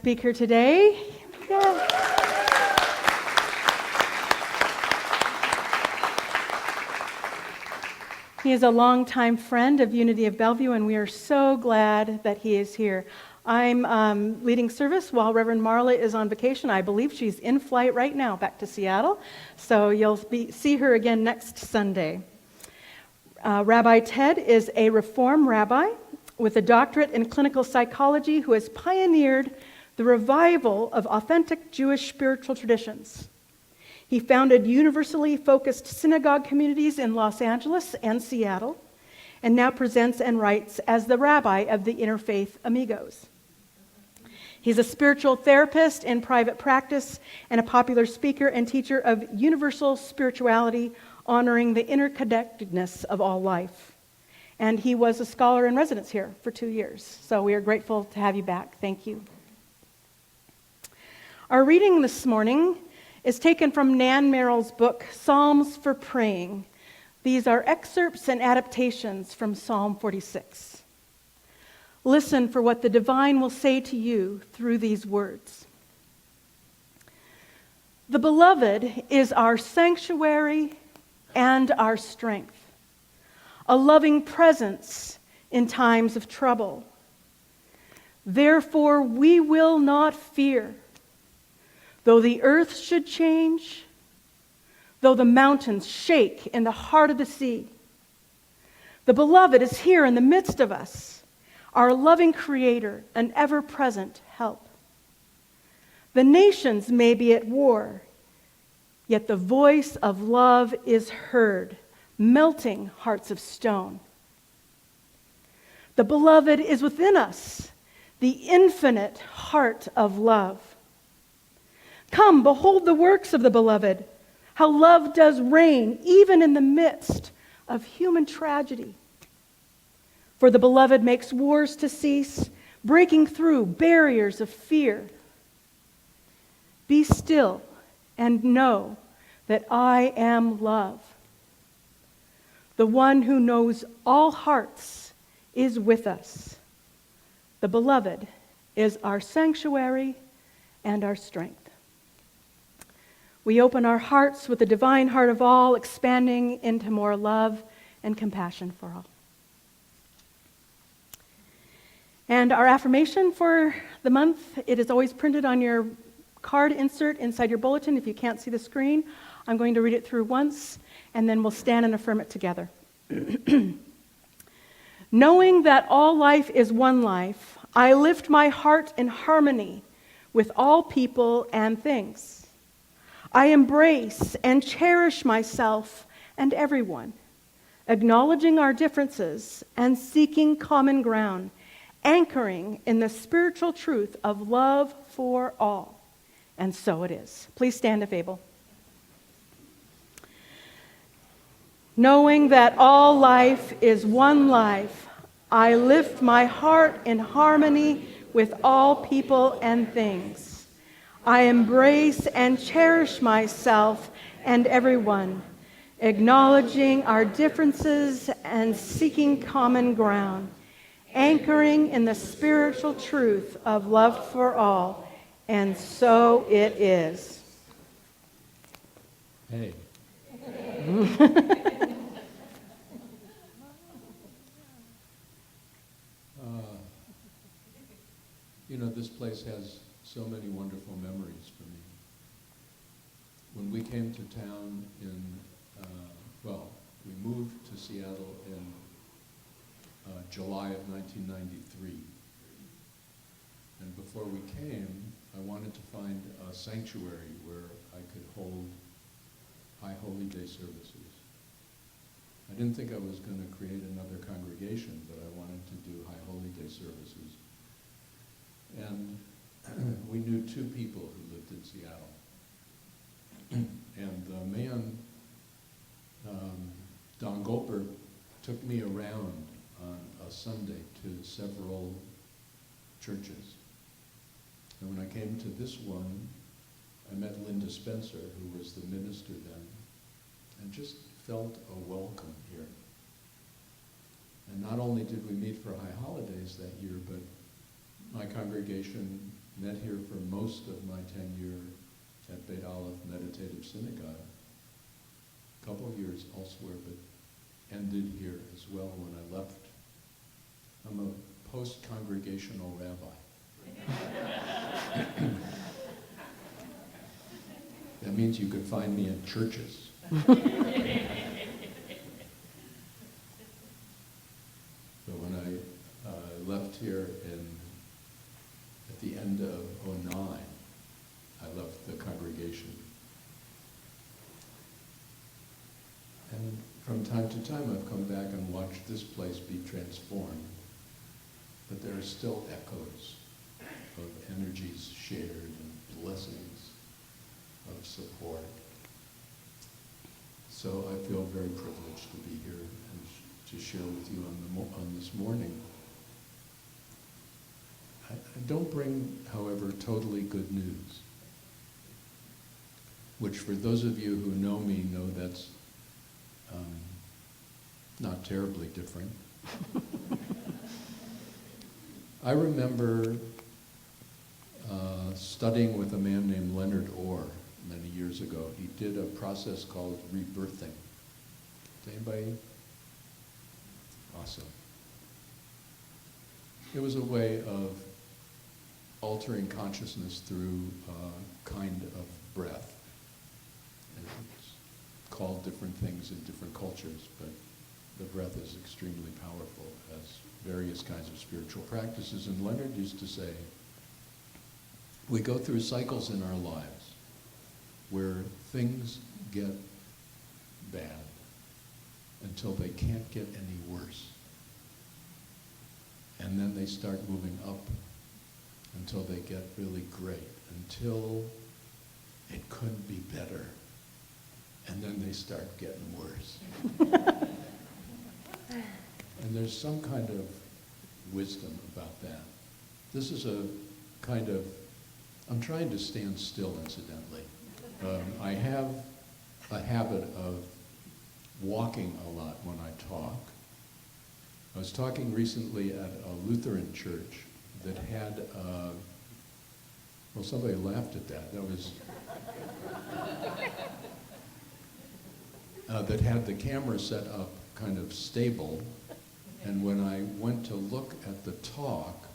speaker today. Yeah. He is a longtime friend of Unity of Bellevue, and we are so glad that he is here. I'm leading service while Reverend Marla is on vacation. I believe she's in flight right now back to Seattle, so you'll see her again next Sunday. Rabbi Ted is a Reform rabbi with a doctorate in clinical psychology who has pioneered the revival of authentic Jewish spiritual traditions. He founded universally focused synagogue communities in Los Angeles and Seattle, and now presents and writes as the rabbi of the Interfaith Amigos. He's a spiritual therapist in private practice and a popular speaker and teacher of universal spirituality, honoring the interconnectedness of all life. And he was a scholar in residence here for 2 years. So we are grateful to have you back. Thank you. Our reading this morning is taken from Nan Merrill's book, Psalms for Praying. These are excerpts and adaptations from Psalm 46. Listen for what the divine will say to you through these words. The beloved is our sanctuary and our strength, a loving presence in times of trouble. Therefore we will not fear. Though the earth should change, though the mountains shake in the heart of the sea, the beloved is here in the midst of us, our loving Creator, an ever-present help. The nations may be at war, yet the voice of love is heard, melting hearts of stone. The beloved is within us, the infinite heart of love. Come, behold the works of the beloved, how love does reign even in the midst of human tragedy. For the beloved makes wars to cease, breaking through barriers of fear. Be still and know that I am love. The one who knows all hearts is with us. The beloved is our sanctuary and our strength. We open our hearts with the divine heart of all, expanding into more love and compassion for all. And our affirmation for the month, it is always printed on your card insert inside your bulletin. If you can't see the screen, I'm going to read it through once, and then we'll stand and affirm it together. Knowing that all life is one life, I lift my heart in harmony with all people and things. I embrace and cherish myself and everyone, acknowledging our differences and seeking common ground, anchoring in the spiritual truth of love for all. And so it is. Please stand if able. Knowing that all life is one life, I lift my heart in harmony with all people and things. I embrace and cherish myself and everyone, acknowledging our differences and seeking common ground, anchoring in the spiritual truth of love for all. And so it is. Hey. This place has so many wonderful memories for me. When we came to town we moved to Seattle in July of 1993. And before we came, I wanted to find a sanctuary where I could hold High Holy Day services. I didn't think I was going to create another congregation, but I wanted to do High Holy Day services. And we knew two people who lived in Seattle. And the man, Don Goldberg, took me around on a Sunday to several churches. And when I came to this one, I met Linda Spencer, who was the minister then, and just felt a welcome here. And not only did we meet for High Holidays that year, but my congregation met here for most of my tenure at Beit Aleph Meditative Synagogue, a couple of years elsewhere, but ended here as well when I left. I'm a post-congregational rabbi. That means you could find me in churches. So when I left here at the end of '09, I left the congregation. And from time to time I've come back and watched this place be transformed, but there are still echoes of energies shared and blessings of support. So I feel very privileged to be here and to share with you on this morning. I don't bring, however, totally good news, which for those of you who know me know that's not terribly different. I remember studying with a man named Leonard Orr many years ago. He did a process called rebirthing. Does anybody? Awesome. It was a way of altering consciousness through a kind of breath. And it's called different things in different cultures, but the breath is extremely powerful, as various kinds of spiritual practices. And Leonard used to say, we go through cycles in our lives where things get bad until they can't get any worse. And then they start moving up until they get really great, until it couldn't be better. And then they start getting worse. And there's some kind of wisdom about that. This is a kind of, I'm trying to stand still, incidentally. I have a habit of walking a lot when I talk. I was talking recently at a Lutheran church that had, well, somebody laughed at that. That was, that had the camera set up kind of stable. And when I went to look at the talk,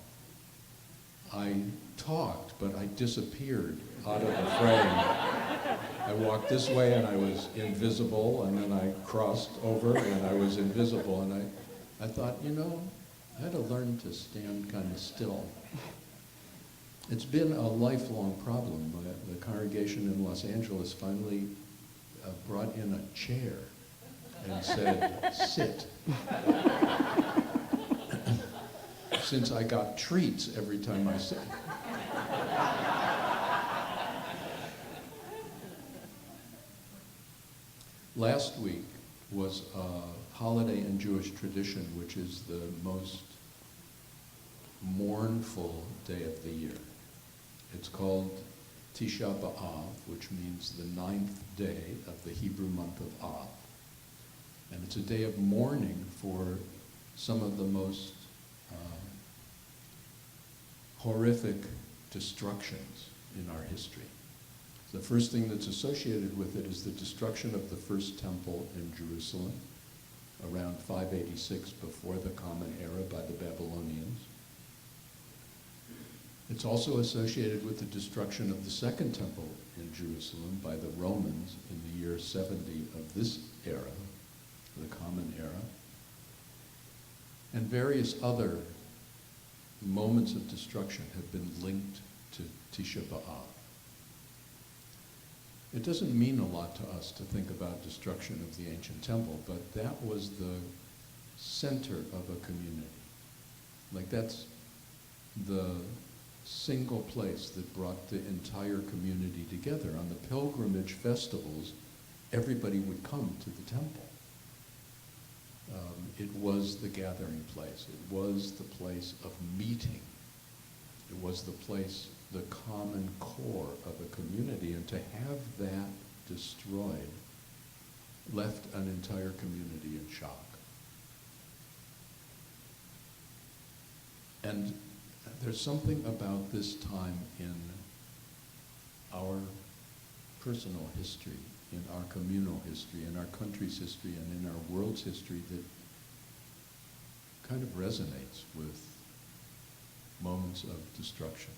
I talked, but I disappeared out of the frame. I walked this way and I was invisible, and then I crossed over and I was invisible, and I thought, you know, I had to learn to stand kind of still. It's been a lifelong problem. The congregation in Los Angeles finally brought in a chair and said, sit. Since I got treats every time I sit. Last week was a holiday in Jewish tradition, which is the most mournful day of the year. It's called Tisha B'Av, which means the 9th day of the Hebrew month of Av. And it's a day of mourning for some of the most horrific destructions in our history. The first thing that's associated with it is the destruction of the first temple in Jerusalem around 586 before the Common Era by the Babylonians. It's also associated with the destruction of the second temple in Jerusalem by the Romans in the year 70 of this era, the Common Era, and various other moments of destruction have been linked to Tisha B'Av. It doesn't mean a lot to us to think about destruction of the ancient temple, but that was the center of a community. Like, that's the single place that brought the entire community together. On the pilgrimage festivals, everybody would come to the temple. It was the gathering place. It was the place of meeting. It was the place, the common core of a community, and to have that destroyed left an entire community in shock. And There's something about this time in our personal history, in our communal history, in our country's history, and in our world's history that kind of resonates with moments of destruction,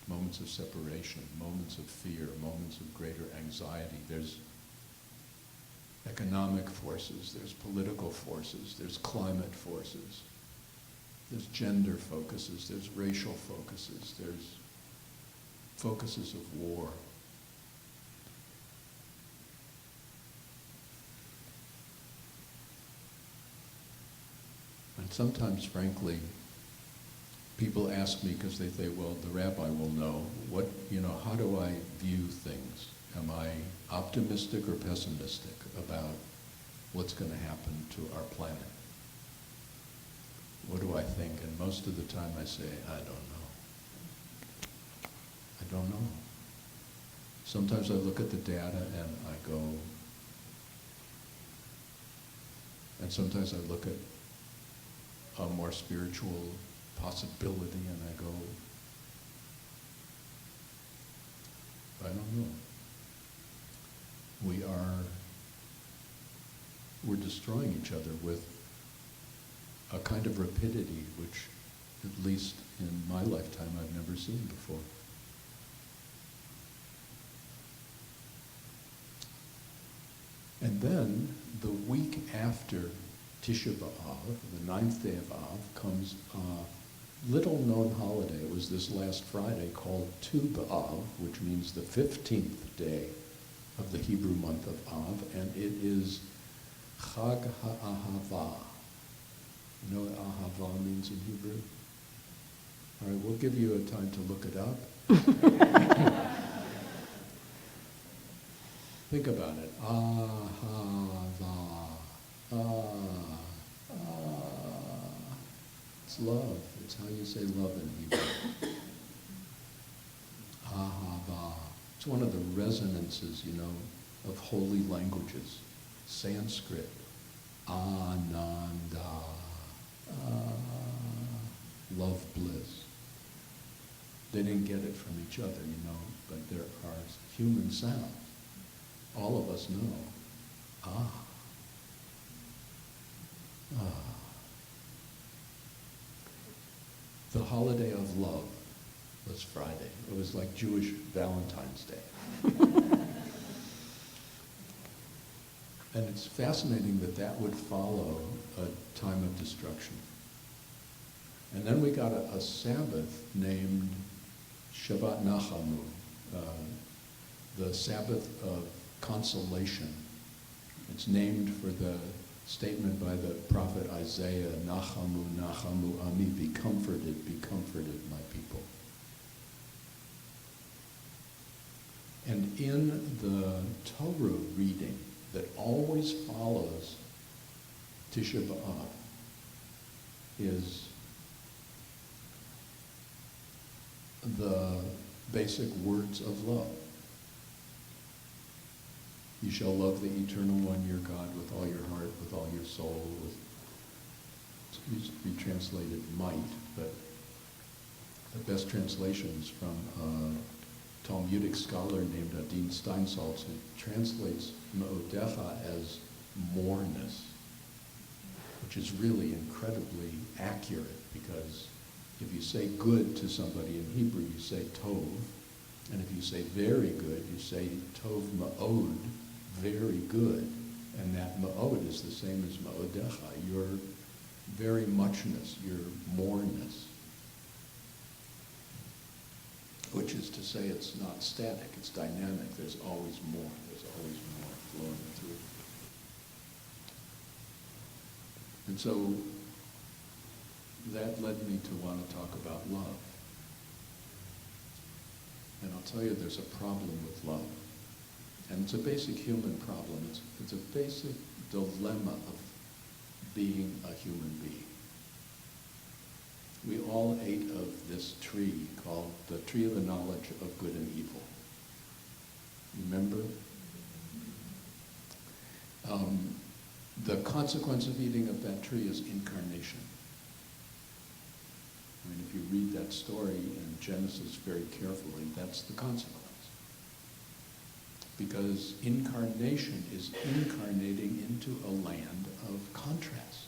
moments of separation, moments of fear, moments of greater anxiety. There's economic forces, there's political forces, there's climate forces, there's gender focuses, there's racial focuses, there's focuses of war. And sometimes, frankly, people ask me because they say, well, the rabbi will know, how do I view things? Am I optimistic or pessimistic about what's going to happen to our planet? What do I think? And most of the time I say, I don't know. I don't know. Sometimes I look at the data and I go, and sometimes I look at a more spiritual possibility and I go, I don't know. We're destroying each other with a kind of rapidity which, at least in my lifetime, I've never seen before. And then, the week after Tisha B'Av, the 9th day of Av, comes a little-known holiday. It was this last Friday called Tu B'Av, which means the 15th day of the Hebrew month of Av, and it is Chag HaAhava. You know what Ahava means in Hebrew? All right, we'll give you a time to look it up. Think about it. Ahava. It's love. It's how you say love in Hebrew. Ahava. It's one of the resonances, of holy languages. Sanskrit. Ananda. Love, bliss. They didn't get it from each other, but there are human sounds. All of us know. The holiday of love was Friday. It was like Jewish Valentine's Day. And it's fascinating that would follow a time of destruction. And then we got a Sabbath named Shabbat Nachamu, the Sabbath of consolation. It's named for the statement by the prophet Isaiah, Nachamu, Nachamu, Ami, be comforted, my people. And in the Torah reading that always follows Tisha B'Av is the basic words of love. You shall love the Eternal One, your God, with all your heart, with all your soul, used to be translated might, but the best translation is from a Talmudic scholar named Adin Steinsaltz, who translates Me'odecha as moreness, which is really incredibly accurate, because if you say good to somebody in Hebrew, you say tov, and if you say very good, you say tov ma'od, very good, and that ma'od is the same as ma'odecha, your very muchness, your moreness, which is to say it's not static, it's dynamic, there's always more flowing through. And so that led me to want to talk about love. And I'll tell you, there's a problem with love. And it's a basic human problem. It's a basic dilemma of being a human being. We all ate of this tree called the tree of the knowledge of good and evil. Remember? The consequence of eating of that tree is incarnation. mean, if you read that story in Genesis very carefully, that's the consequence. Because incarnation is incarnating into a land of contrast.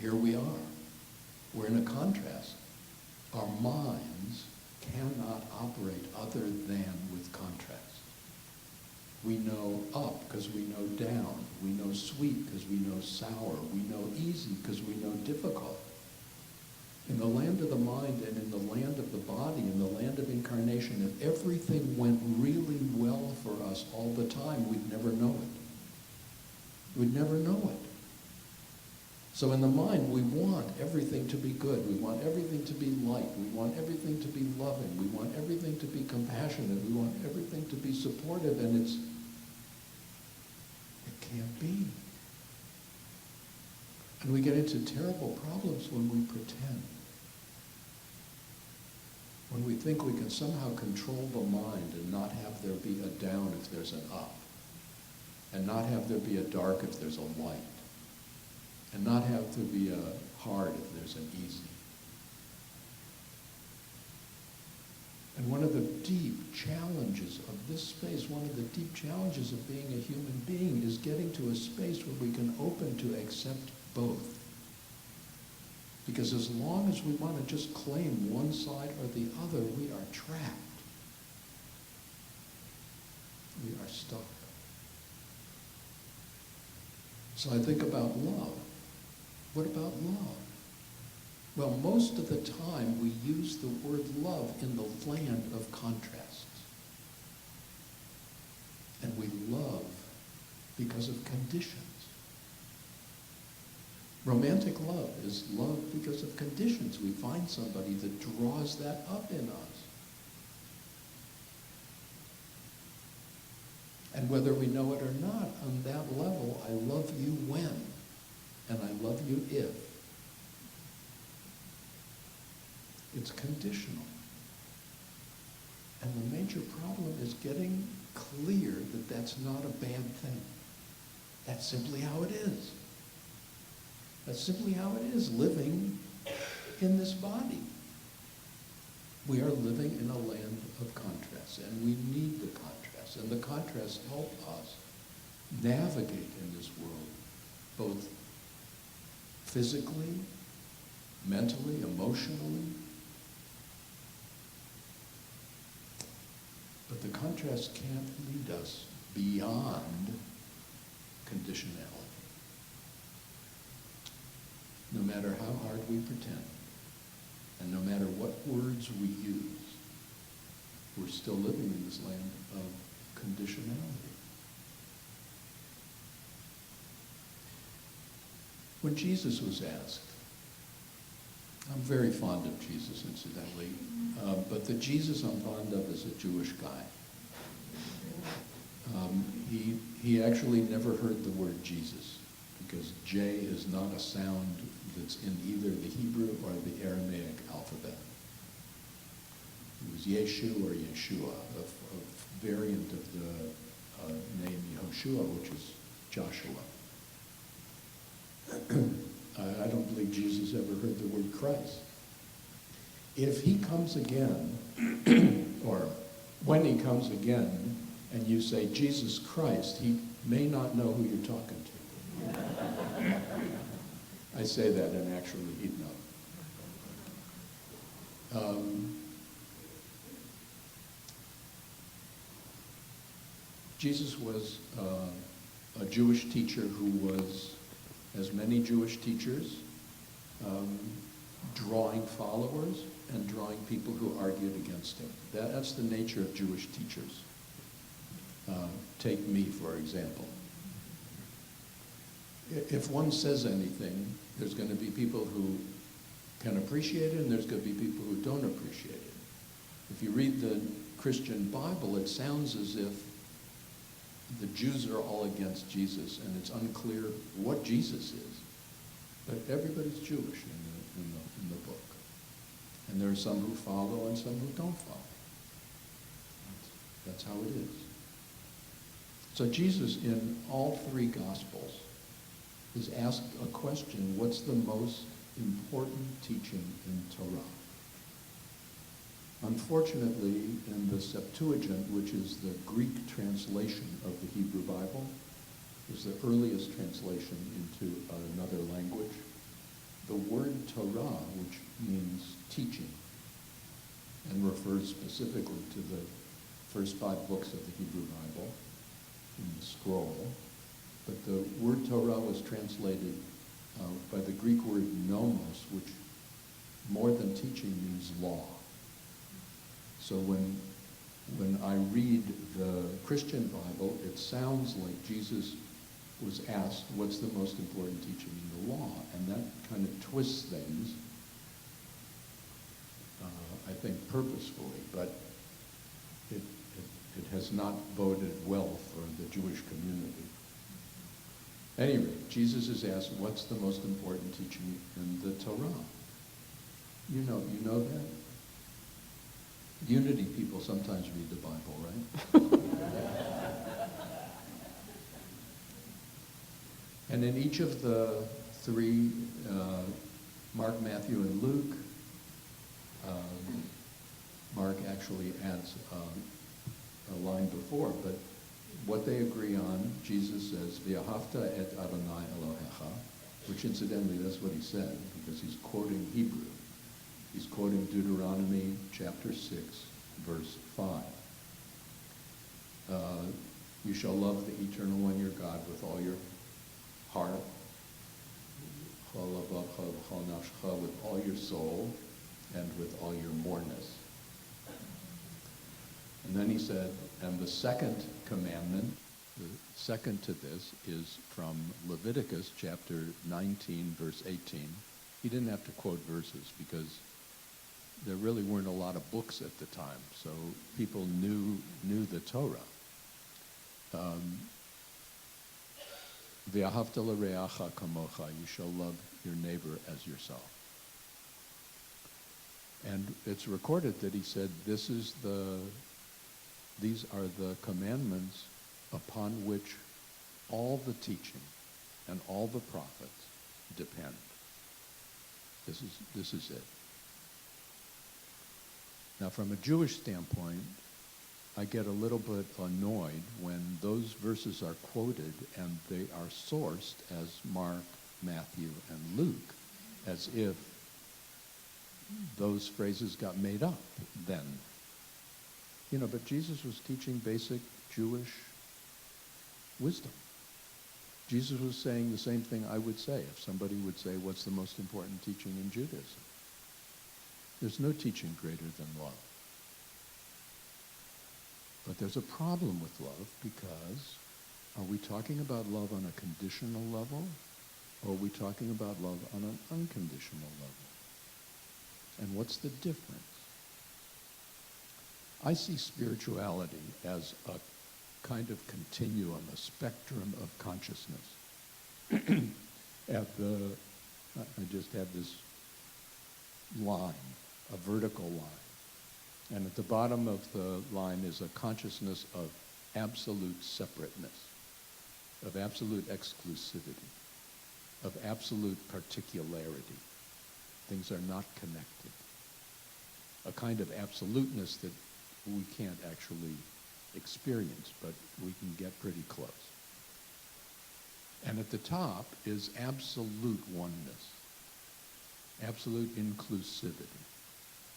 Here we are. We're in a contrast. Our minds cannot operate other than with contrast. We know up because we know down. We know sweet because we know sour. We know easy because we know difficult. In the land of the mind and in the land of the body, in the land of incarnation, if everything went really well for us all the time, we'd never know it. We'd never know it. So in the mind, we want everything to be good. We want everything to be light. We want everything to be loving. We want everything to be compassionate. We want everything to be supportive, and it can't be. And we get into terrible problems when we pretend. When we think we can somehow control the mind and not have there be a down if there's an up, and not have there be a dark if there's a light, and not have there be a hard if there's an easy. And one of the deep challenges of this space, one of the deep challenges of being a human being is getting to a space where we can open to accept both. Because as long as we want to just claim one side or the other, we are trapped. We are stuck. So I think about love. What about love? Well, most of the time we use the word love in the land of contrasts. And we love because of conditions. Romantic love is love because of conditions. We find somebody that draws that up in us. And whether we know it or not, on that level, I love you when, and I love you if. It's conditional. And the major problem is getting clear that that's not a bad thing. That's simply how it is. That's simply how it is, living in this body. We are living in a land of contrasts, and we need the contrasts. And the contrasts help us navigate in this world, both physically, mentally, emotionally. But the contrast can't lead us beyond conditionality. No matter how hard we pretend, and no matter what words we use, we're still living in this land of conditionality. When Jesus was asked, I'm very fond of Jesus, incidentally, but the Jesus I'm fond of is a Jewish guy. He actually never heard the word Jesus, because J is not a sound that's in either the Hebrew or the Aramaic alphabet. It was Yeshu or Yeshua, a variant of the name Yehoshua, which is Joshua. I don't believe Jesus ever heard the word Christ. If he comes again, or when he comes again, and you say Jesus Christ, he may not know who you're talking to. I say that, and actually he'd know. Jesus was a Jewish teacher who was, as many Jewish teachers, drawing followers and drawing people who argued against him. That's the nature of Jewish teachers. Take me, for example. If one says anything, there's going to be people who can appreciate it, and there's going to be people who don't appreciate it. If you read the Christian Bible, it sounds as if the Jews are all against Jesus, and it's unclear what Jesus is. But everybody's Jewish in the book. And there are some who follow and some who don't follow. That's how it is. So Jesus, in all three Gospels, is asked a question: what's the most important teaching in Torah. Unfortunately, in the Septuagint, which is the Greek translation of the Hebrew Bible, is the earliest translation into another language. The word Torah, which means teaching, and refers specifically to the first 5 books of the Hebrew Bible in the scroll, but the word Torah was translated by the Greek word nomos, which more than teaching means law. So when I read the Christian Bible, it sounds like Jesus was asked, what's the most important teaching in the law? And that kind of twists things, I think purposefully, but it has not boded well for the Jewish community. Anyway, Jesus is asked, what's the most important teaching in the Torah? You know that? Unity people sometimes read the Bible, right? And in each of the 3, Mark, Matthew, and Luke, Mark actually adds a line before, but what they agree on, Jesus says, V'ahavta et Adonai Elohecha, which incidentally, that's what he said, because he's quoting Hebrew. He's quoting Deuteronomy chapter 6, verse 5. You shall love the Eternal One, your God, with all your heart, with all your soul, and with all your moreness. And then he said, and the second commandment, the second to this, is from Leviticus chapter 19, verse 18. He didn't have to quote verses because there really weren't a lot of books at the time, so people knew the Torah. V'ahavta l'reacha kamocha, you shall love your neighbor as yourself. And it's recorded that he said, these are the commandments upon which all the teaching and all the prophets depend. This is it. Now, from a Jewish standpoint, I get a little bit annoyed when those verses are quoted and they are sourced as Mark, Matthew, and Luke, as if those phrases got made up then. But Jesus was teaching basic Jewish wisdom. Jesus was saying the same thing I would say if somebody would say, what's the most important teaching in Judaism? There's no teaching greater than love. But there's a problem with love because are we talking about love on a conditional level or are we talking about love on an unconditional level? And what's the difference? I see spirituality as a kind of continuum, a spectrum of consciousness. I just have this line, a vertical line. And at the bottom of the line is a consciousness of absolute separateness, of absolute exclusivity, of absolute particularity. Things are not connected. A kind of absoluteness that we can't actually experience, but we can get pretty close. And at the top is absolute oneness, absolute inclusivity,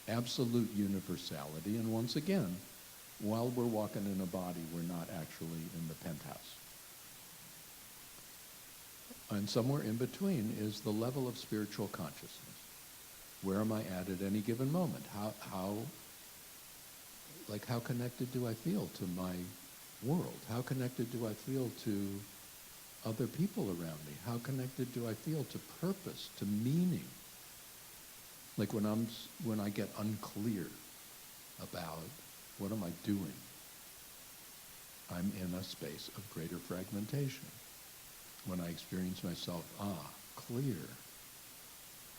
absolute universality, and once again, while we're walking in a body, we're not actually in the penthouse. And somewhere in between is the level of spiritual consciousness. Where am I at any given moment? How connected do I feel to my world? How connected do I feel to other people around me? How connected do I feel to purpose, to meaning? Like when I get unclear about what am I doing, I'm in a space of greater fragmentation. When I experience myself, clear,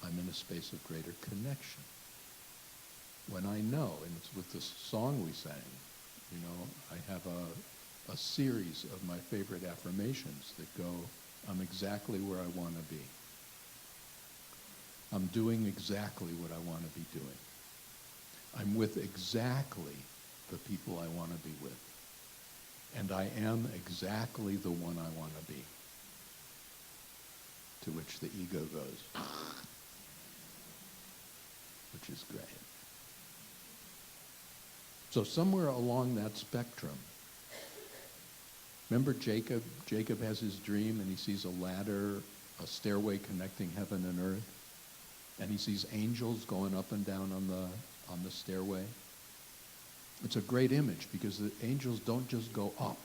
I'm in a space of greater connection. When I know, and it's with the song we sang, I have a series of my favorite affirmations that go, I'm exactly where I want to be. I'm doing exactly what I want to be doing. I'm with exactly the people I want to be with. And I am exactly the one I want to be. To which the ego goes, which is great. So somewhere along that spectrum, remember Jacob? Jacob has his dream and he sees a ladder, a stairway connecting heaven and earth. And he sees angels going up and down on the stairway. It's a great image because the angels don't just go up.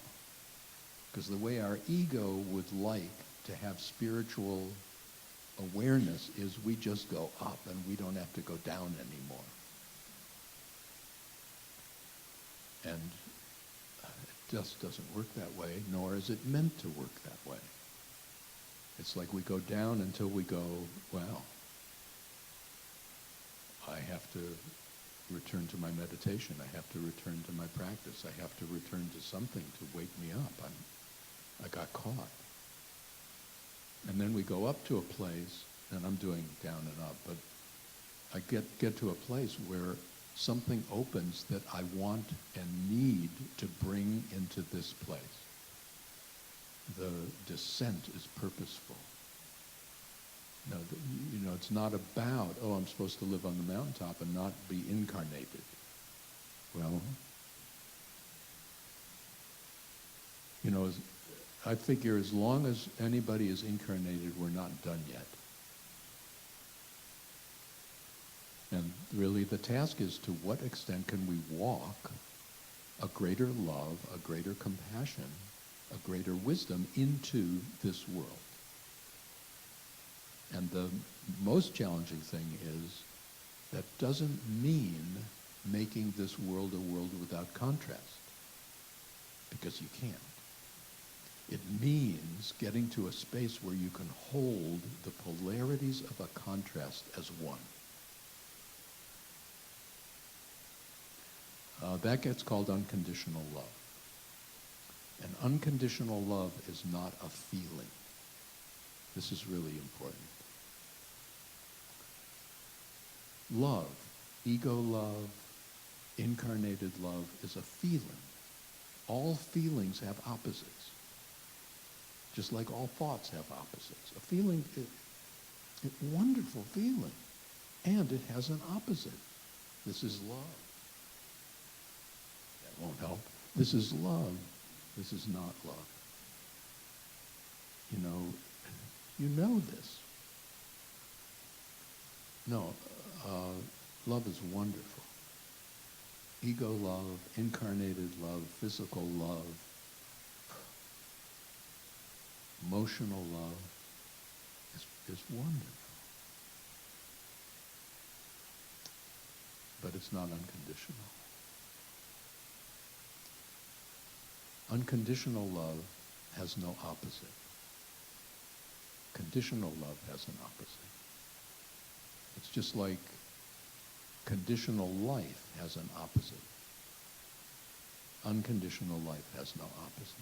Because the way our ego would like to have spiritual awareness is we just go up and we don't have to go down anymore. And it just doesn't work that way, nor is it meant to work that way. It's like we go down until we go, well, I have to return to my meditation. I have to return to my practice. I have to return to something to wake me up. I got caught. And then we go up to a place, and I'm doing down and up, but I get to a place where something opens that I want and need to bring into this place. The descent is purposeful. No, it's not about, I'm supposed to live on the mountaintop and not be incarnated. Well, I figure as long as anybody is incarnated, we're not done yet. And really the task is to what extent can we walk a greater love, a greater compassion, a greater wisdom into this world. And the most challenging thing is that doesn't mean making this world a world without contrast, because you can't. It means getting to a space where you can hold the polarities of a contrast as one. That gets called unconditional love. And unconditional love is not a feeling. This is really important. Love, ego love, incarnated love is a feeling. All feelings have opposites. Just like all thoughts have opposites. A feeling, a wonderful feeling. And it has an opposite. This is love. That won't help. This is love. This is not love. You know this. No, love is wonderful. Ego love, incarnated love, physical love, emotional love is wonderful. But it's not unconditional. Unconditional love has no opposite. Conditional love has an opposite. It's just like conditional life has an opposite. Unconditional life has no opposite.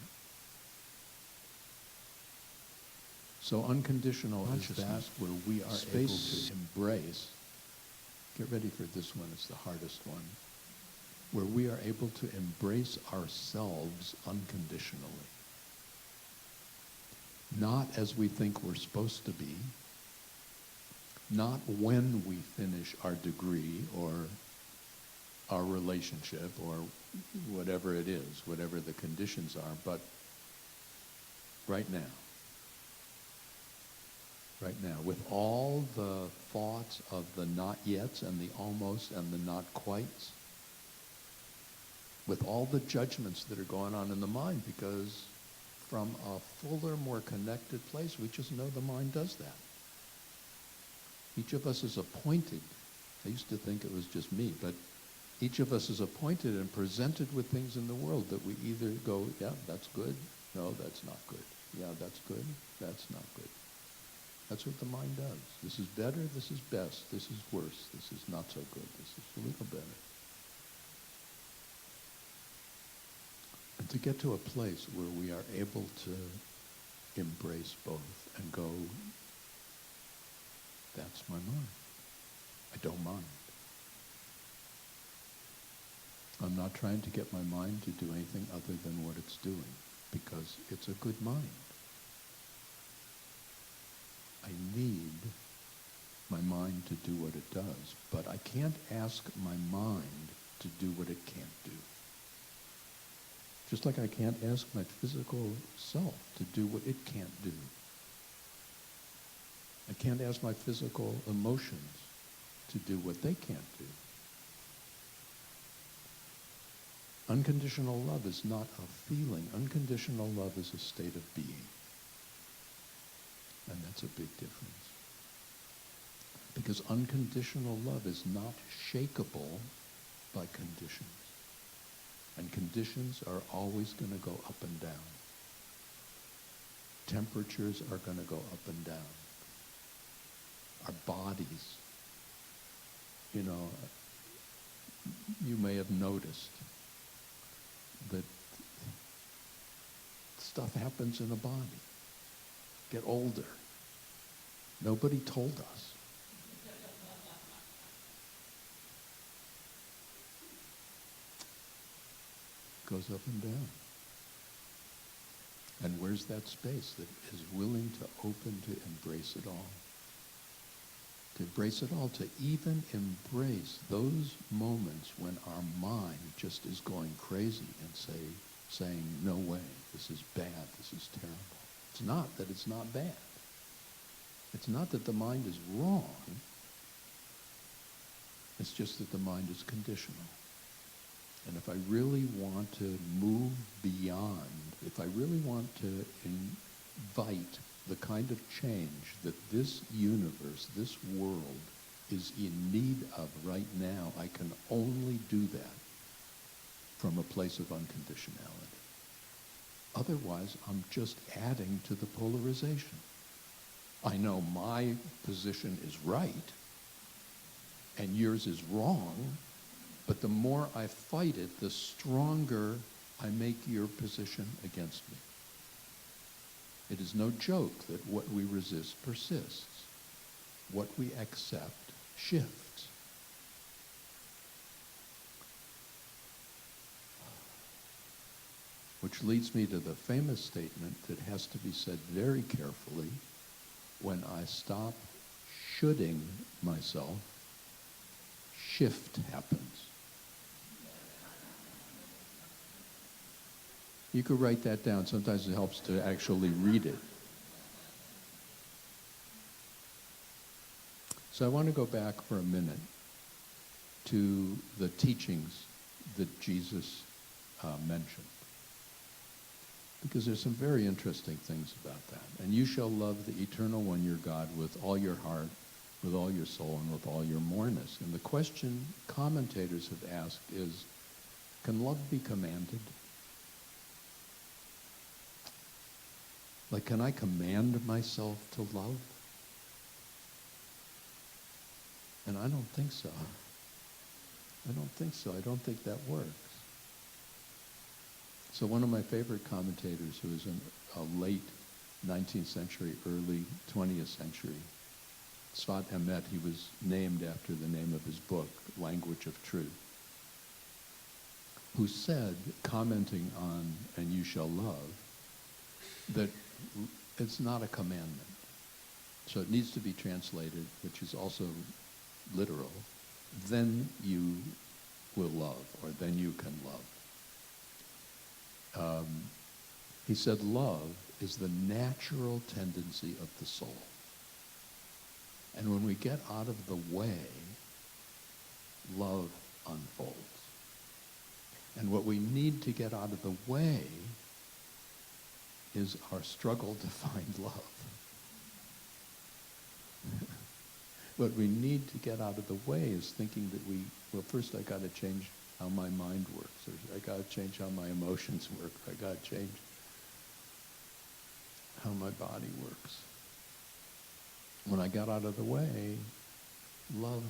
So unconditional is that where we are able to embrace, get ready for this one, it's the hardest one, where we are able to embrace ourselves unconditionally. Not as we think we're supposed to be, not when we finish our degree or our relationship or whatever it is, whatever the conditions are, but right now. Right now, with all the thoughts of the not yets and the almost and the not quites, with all the judgments that are going on in the mind, because from a fuller, more connected place, we just know the mind does that. Each of us is appointed. I used to think it was just me, but each of us is appointed and presented with things in the world that we either go, yeah, that's good. No, that's not good. Yeah, that's good. That's not good. That's what the mind does. This is better, this is best, this is worse, this is not so good, this is a little better. And to get to a place where we are able to embrace both and go, That's my mind. I don't mind. I'm not trying to get my mind to do anything other than what it's doing, because it's a good mind. I need my mind to do what it does, but I can't ask my mind to do what it can't do. Just like I can't ask my physical self to do what it can't do. I can't ask my physical emotions to do what they can't do. Unconditional love is not a feeling. Unconditional love is a state of being. And that's a big difference. Because unconditional love is not shakeable by conditions. And conditions are always going to go up and down. Temperatures are going to go up and down. Our bodies, you may have noticed that stuff happens in a body. Get older. Nobody told us. Goes up and down. And where's that space that is willing to open to embrace it all? To embrace it all, to even embrace those moments when our mind just is going crazy and saying, no way, this is bad, this is terrible. It's not that it's not bad. It's not that the mind is wrong. It's just that the mind is conditional. And if I really want to move beyond, if I really want to invite the kind of change that this universe, this world, is in need of right now, I can only do that from a place of unconditionality. Otherwise, I'm just adding to the polarization. I know my position is right, and yours is wrong, but the more I fight it, the stronger I make your position against me. It is no joke that what we resist persists. What we accept shifts. Which leads me to the famous statement that has to be said very carefully: when I stop shoulding myself, shift happens. You could write that down. Sometimes it helps to actually read it. So I want to go back for a minute to the teachings that Jesus mentioned. Because there's some very interesting things about that. And you shall love the Eternal One, your God, with all your heart, with all your soul, and with all your moreness. And the question commentators have asked is, can love be commanded? Like, can I command myself to love? And I don't think so. I don't think so. I don't think that works. So one of my favorite commentators, who was in a late 19th century, early 20th century, Sfat Emet, he was named after the name of his book, Language of Truth, who said, commenting on "and you shall love," that it's not a commandment. So it needs to be translated, which is also literal, then you will love, or then you can love. He said love is the natural tendency of the soul. And when we get out of the way, love unfolds. And what we need to get out of the way is our struggle to find love. What we need to get out of the way is thinking that first I got to change how my mind works, or I got to change how my emotions work, or I got to change how my body works. When I got out of the way, love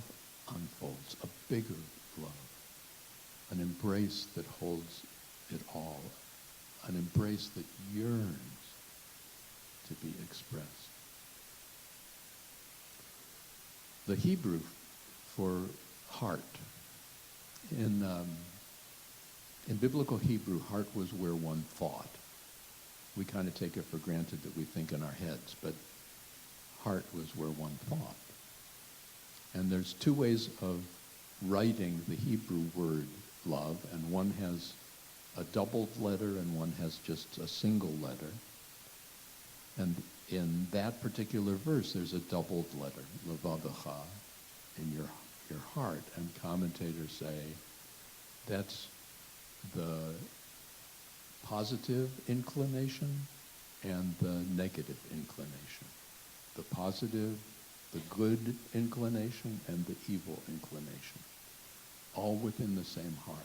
unfolds, a bigger love, an embrace that holds it all, an embrace that yearns to be expressed. The Hebrew for heart. In biblical Hebrew, heart was where one thought. We kind of take it for granted that we think in our heads, but heart was where one thought. And there's two ways of writing the Hebrew word love, and one has a doubled letter and one has just a single letter. And in that particular verse, there's a doubled letter, levadecha, in your heart. And commentators say that's the positive inclination and the negative inclination. The positive, the good inclination, and the evil inclination, all within the same heart.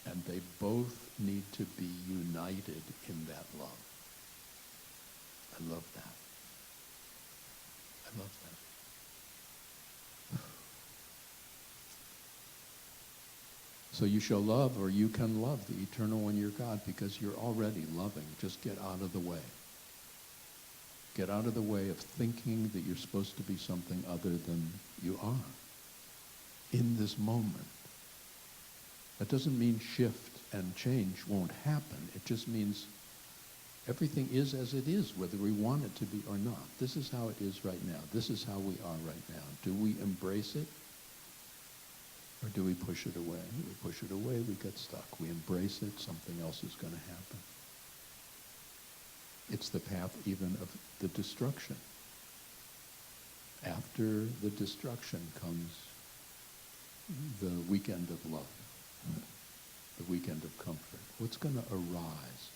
And they both need to be united in that love. I love that. I love that. So you shall love, or you can love the eternal one, your God, because you're already loving. Just get out of the way. Get out of the way of thinking that you're supposed to be something other than you are in this moment. That doesn't mean shift and change won't happen. It just means everything is as it is, whether we want it to be or not. This is how it is right now. This is how we are right now. Do we embrace it? Or do we push it away? We push it away, we get stuck. We embrace it, something else is going to happen. It's the path even of the destruction. After the destruction comes the weekend of love, the weekend of comfort. What's going to arise?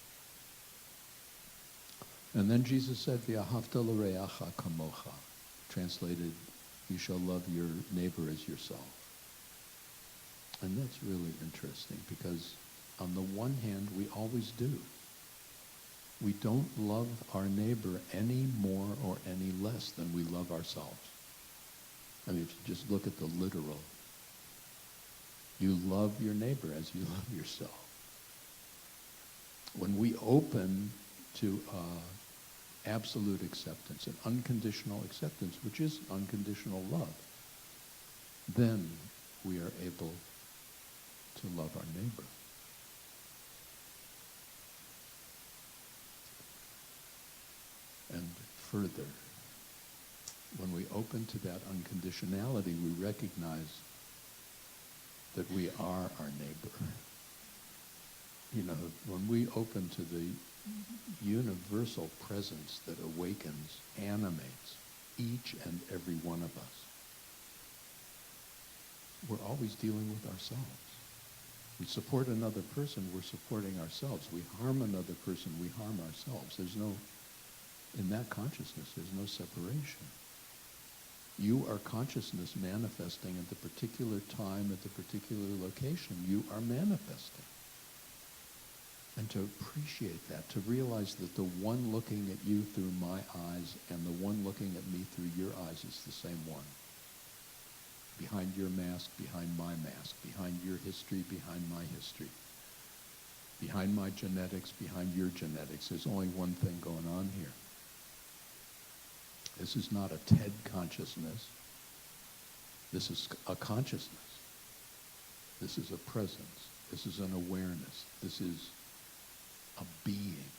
And then Jesus said, V'ahavta l'reacha kamocha, translated, you shall love your neighbor as yourself. And that's really interesting because on the one hand, we always do. We don't love our neighbor any more or any less than we love ourselves. I mean, if you just look at the literal, you love your neighbor as you love yourself. When we open to absolute acceptance, and unconditional acceptance, which is unconditional love, then we are able to love our neighbor. And further, when we open to that unconditionality, we recognize that we are our neighbor. You know, when we open to the universal presence that awakens, animates each and every one of us, we're always dealing with ourselves. We support another person, we're supporting ourselves. We harm another person, we harm ourselves. There's no, in that consciousness, there's no separation. You are consciousness manifesting at the particular time, at the particular location. You are manifesting. And to appreciate that, to realize that the one looking at you through my eyes and the one looking at me through your eyes is the same one. Behind your mask, behind my mask, behind your history, behind my history. Behind my genetics, behind your genetics. There's only one thing going on here. This is not a TED consciousness. This is a consciousness. This is a presence. This is an awareness. This is a being.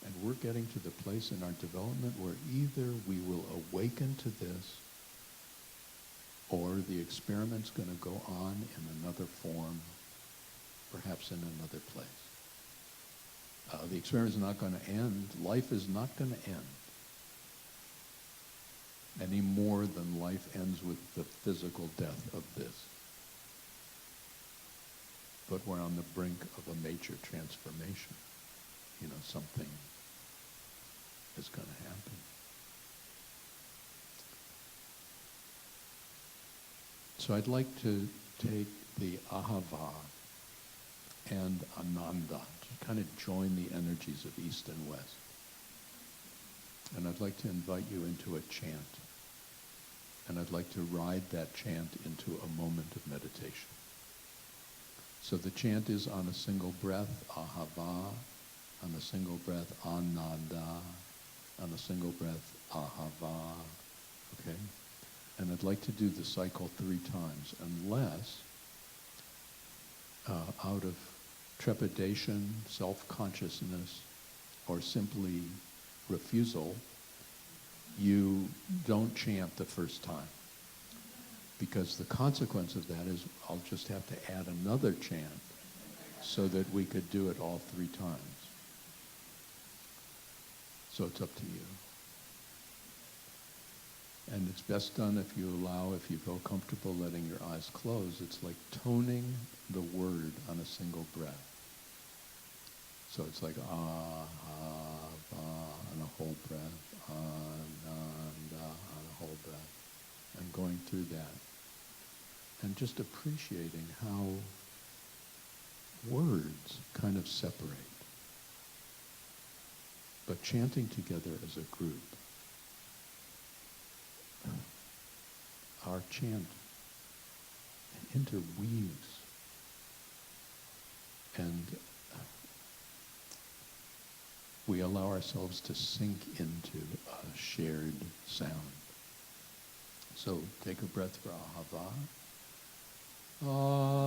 And we're getting to the place in our development where either we will awaken to this or the experiment's going to go on in another form, perhaps in another place. The experiment is not going to end. Life is not going to end any more than life ends with the physical death of this. But we're on the brink of a major transformation. You know, something is going to happen. So I'd like to take the ahava and ananda, to kind of join the energies of East and West. And I'd like to invite you into a chant. And I'd like to ride that chant into a moment of meditation. So the chant is on a single breath, ahava, on a single breath, ananda, on a single breath, ahava, okay? And I'd like to do the cycle 3 times, unless out of trepidation, self-consciousness, or simply refusal, you don't chant the first time. Because the consequence of that is I'll just have to add another chant so that we could do it all 3 times. So it's up to you. And it's best done if you feel comfortable letting your eyes close. It's like toning the word on a single breath. So it's like ah, ah, ah, on a whole breath, ah, on a whole breath. And going through that. And just appreciating how words kind of separate. But chanting together as a group, our chant interweaves and we allow ourselves to sink into a shared sound. So take a breath for ahava. Ahava.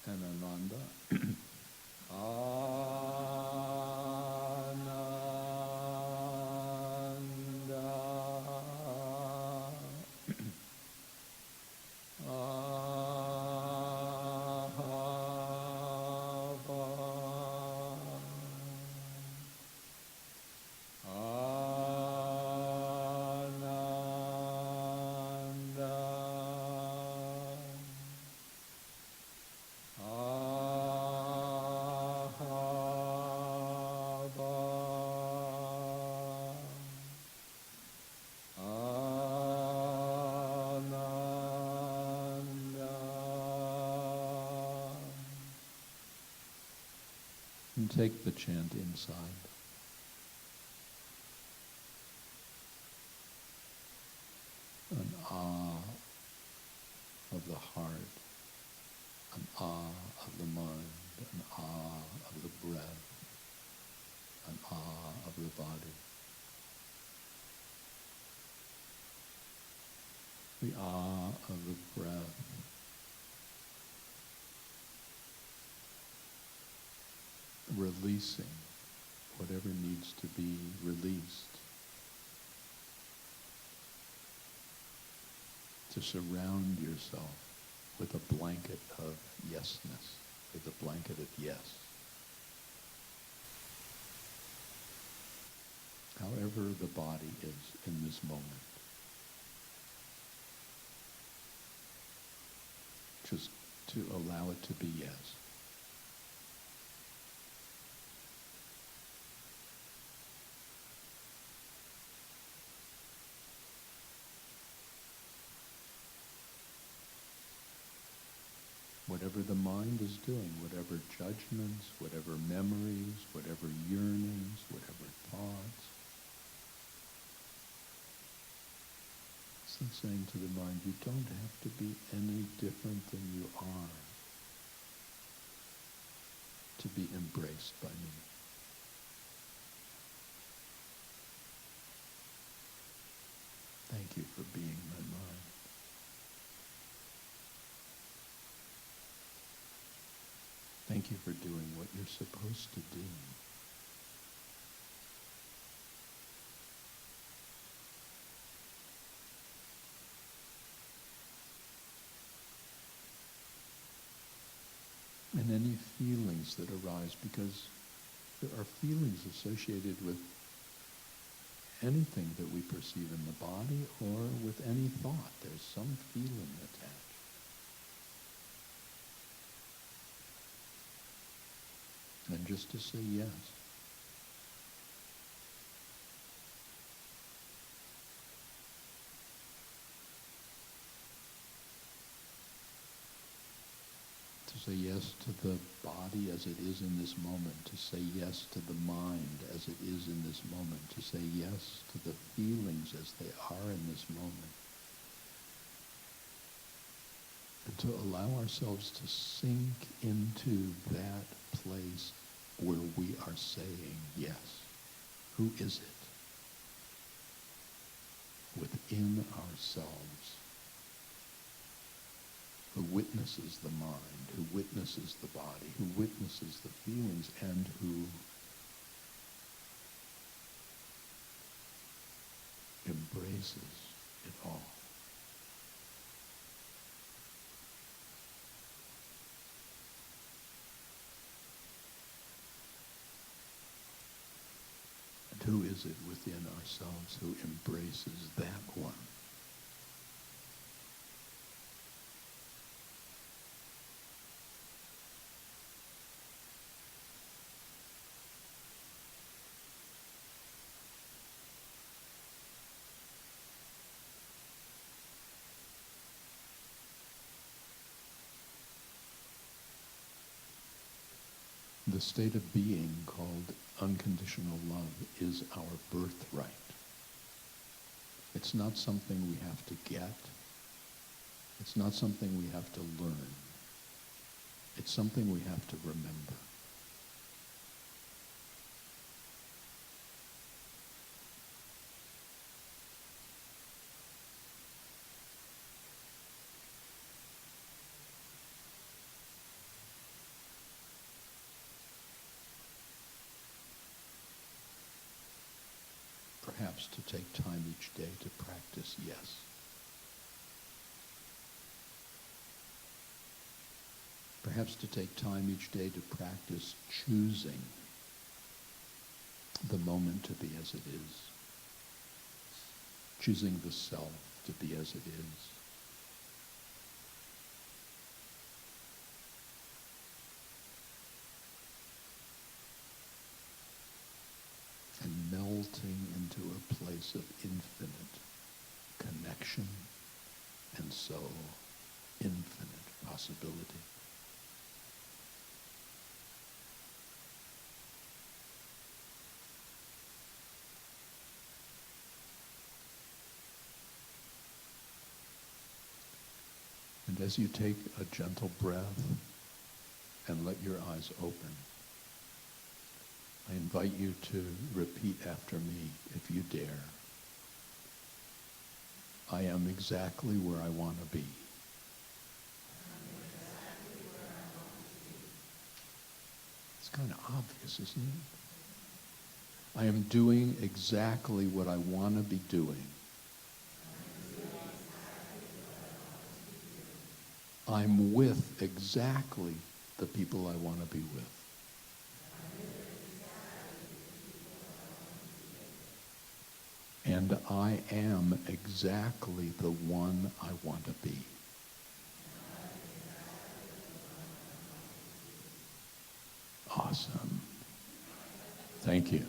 And ananda. And take the chant inside. An ah of the heart, an ah of the mind, an ah of the breath, an ah of the body. The ah of the breath. Releasing whatever needs to be released. To surround yourself with a blanket of yesness, with a blanket of yes. However the body is in this moment. Just to allow it to be yes. Whatever the mind is doing, whatever judgments, whatever memories, whatever yearnings, whatever thoughts. It's like saying to the mind, you don't have to be any different than you are to be embraced by me. Thank you for being my mind. Thank you for doing what you're supposed to do. And any feelings that arise, because there are feelings associated with anything that we perceive in the body or with any thought. There's some feeling attached. And just to say yes. To say yes to the body as it is in this moment. To say yes to the mind as it is in this moment. To say yes to the feelings as they are in this moment. And to allow ourselves to sink into that place where we are saying yes. Who is it within ourselves who witnesses the mind, who witnesses the body, who witnesses the feelings, and who embraces it all? And who is it within ourselves who embraces that one? The state of being called unconditional love is our birthright. It's not something we have to get. It's not something we have to learn. It's something we have to remember. Perhaps to take time each day to practice yes. Perhaps to take time each day to practice choosing the moment to be as it is. Choosing the self to be as it is. And melting into a place of infinite connection and so infinite possibility. And as you take a gentle breath and let your eyes open, I invite you to repeat after me, if you dare. I am exactly where I want to be. It's kind of obvious, isn't it? I am doing exactly what I want to be doing. I'm with exactly the people I want to be with. And I am exactly the one I want to be. Awesome. Thank you.